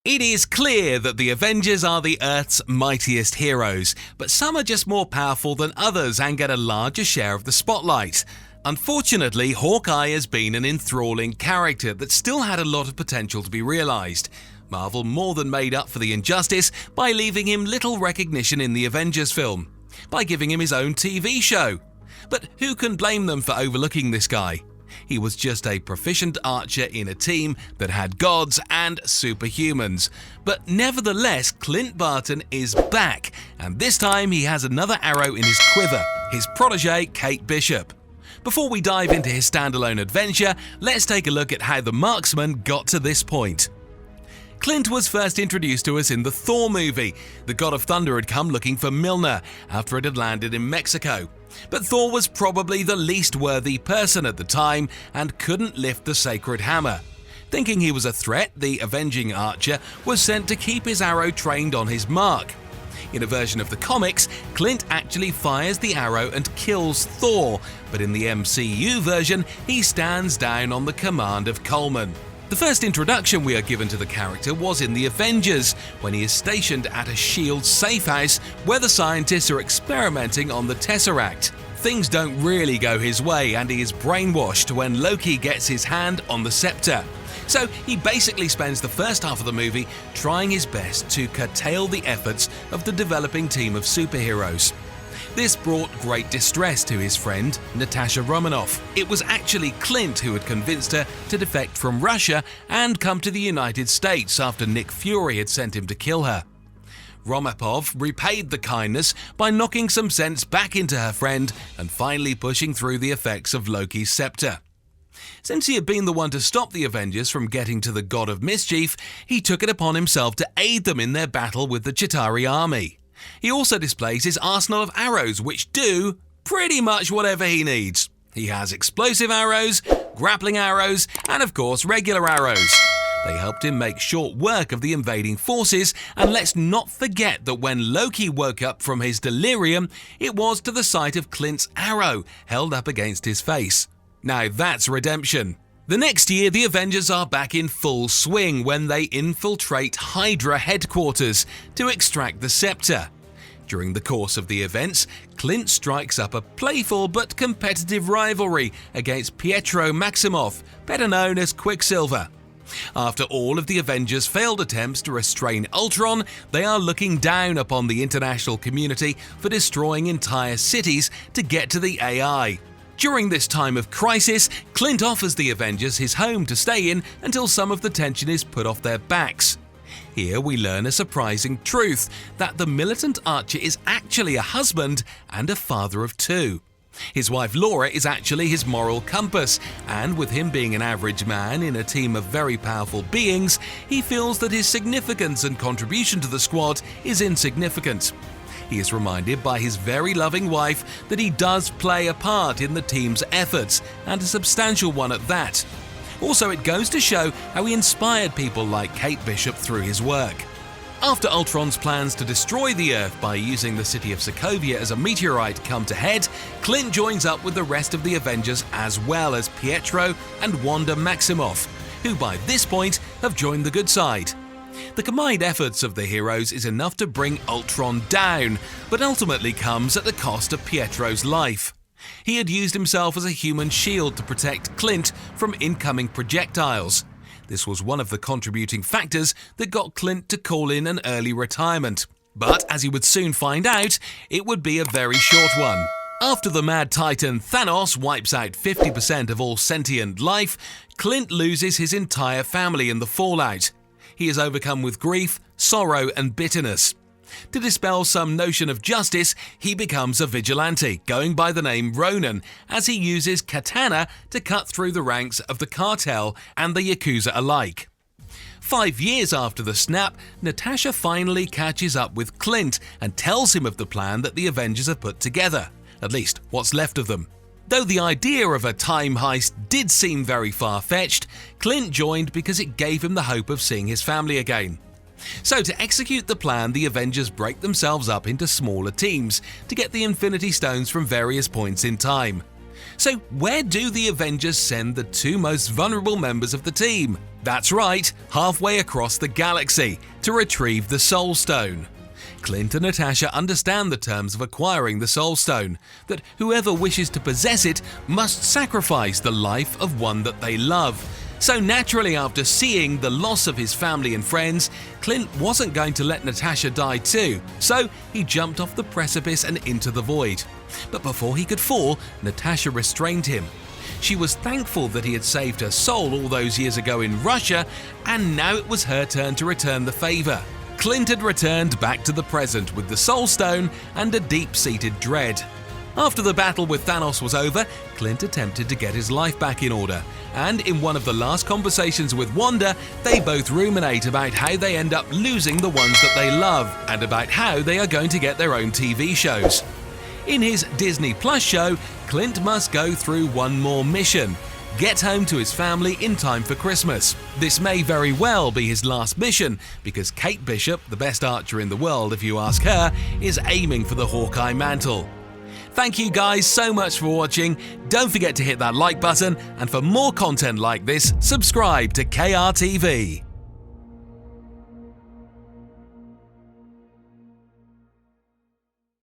It is clear that the Avengers are the Earth's mightiest heroes, but some are just more powerful than others and get a larger share of the spotlight. Unfortunately, Hawkeye has been an enthralling character that still had a lot of potential to be realised. Marvel more than made up for the injustice by leaving him little recognition in the Avengers film, by giving him his own TV show. But who can blame them for overlooking this guy? He was just a proficient archer in a team that had gods and superhumans. But nevertheless, Clint Barton is back, and this time he has another arrow in his quiver, his protege Kate Bishop. Before we dive into his standalone adventure, let's take a look at how the marksman got to this point. Clint was first introduced to us in the Thor movie. The God of Thunder had come looking for Mjolnir after it had landed in Mexico. But Thor was probably the least worthy person at the time and couldn't lift the sacred hammer. Thinking he was a threat, the avenging archer was sent to keep his arrow trained on his mark. In a version of the comics, Clint actually fires the arrow and kills Thor, but in the MCU version, he stands down on the command of Coleman. The first introduction we are given to the character was in the Avengers, when he is stationed at a S.H.I.E.L.D. safe house where the scientists are experimenting on the Tesseract. Things don't really go his way and he is brainwashed when Loki gets his hand on the scepter. So he basically spends the first half of the movie trying his best to curtail the efforts of the developing team of superheroes. This brought great distress to his friend, Natasha Romanoff. It was actually Clint who had convinced her to defect from Russia and come to the United States after Nick Fury had sent him to kill her. Romanoff repaid the kindness by knocking some sense back into her friend and finally pushing through the effects of Loki's scepter. Since he had been the one to stop the Avengers from getting to the God of Mischief, he took it upon himself to aid them in their battle with the Chitauri army. He also displays his arsenal of arrows, which do pretty much whatever he needs. He has explosive arrows, grappling arrows, and of course regular arrows. They helped him make short work of the invading forces, and let's not forget that when Loki woke up from his delirium, it was to the sight of Clint's arrow held up against his face. Now that's redemption. The next year, the Avengers are back in full swing when they infiltrate Hydra headquarters to extract the scepter. During the course of the events, Clint strikes up a playful but competitive rivalry against Pietro Maximoff, better known as Quicksilver. After all of the Avengers' failed attempts to restrain Ultron, they are looking down upon the international community for destroying entire cities to get to the AI. During this time of crisis, Clint offers the Avengers his home to stay in until some of the tension is put off their backs. Here we learn a surprising truth, that the militant archer is actually a husband and a father of two. His wife Laura is actually his moral compass, and with him being an average man in a team of very powerful beings, he feels that his significance and contribution to the squad is insignificant. He is reminded by his very loving wife that he does play a part in the team's efforts, and a substantial one at that. Also, it goes to show how he inspired people like Kate Bishop through his work. After Ultron's plans to destroy the Earth by using the city of Sokovia as a meteorite come to head, Clint joins up with the rest of the Avengers as well as Pietro and Wanda Maximoff, who by this point have joined the good side. The combined efforts of the heroes is enough to bring Ultron down, but ultimately comes at the cost of Pietro's life. He had used himself as a human shield to protect Clint from incoming projectiles. This was one of the contributing factors that got Clint to call in an early retirement. But as he would soon find out, it would be a very short one. After the Mad Titan Thanos wipes out 50% of all sentient life, Clint loses his entire family in the fallout. He is overcome with grief, sorrow, and bitterness. To dispel some notion of justice, he becomes a vigilante, going by the name Ronin, as he uses katana to cut through the ranks of the cartel and the Yakuza alike. 5 years after the snap, Natasha finally catches up with Clint and tells him of the plan that the Avengers have put together, at least what's left of them. Though the idea of a time heist did seem very far-fetched, Clint joined because it gave him the hope of seeing his family again. So to execute the plan, the Avengers break themselves up into smaller teams to get the Infinity Stones from various points in time. So where do the Avengers send the two most vulnerable members of the team? That's right, halfway across the galaxy, to retrieve the Soul Stone. Clint and Natasha understand the terms of acquiring the Soul Stone, that whoever wishes to possess it must sacrifice the life of one that they love. So naturally, after seeing the loss of his family and friends, Clint wasn't going to let Natasha die too, so he jumped off the precipice and into the void. But before he could fall, Natasha restrained him. She was thankful that he had saved her soul all those years ago in Russia, and now it was her turn to return the favor. Clint had returned back to the present with the Soul Stone and a deep-seated dread. After the battle with Thanos was over, Clint attempted to get his life back in order, and in one of the last conversations with Wanda, they both ruminate about how they end up losing the ones that they love, and about how they are going to get their own TV shows. In his Disney Plus show, Clint must go through one more mission: get home to his family in time for Christmas. This may very well be his last mission, because Kate Bishop, the best archer in the world if you ask her, is aiming for the Hawkeye mantle. Thank you guys so much for watching. Don't forget to hit that like button, and for more content like this, subscribe to KRTV.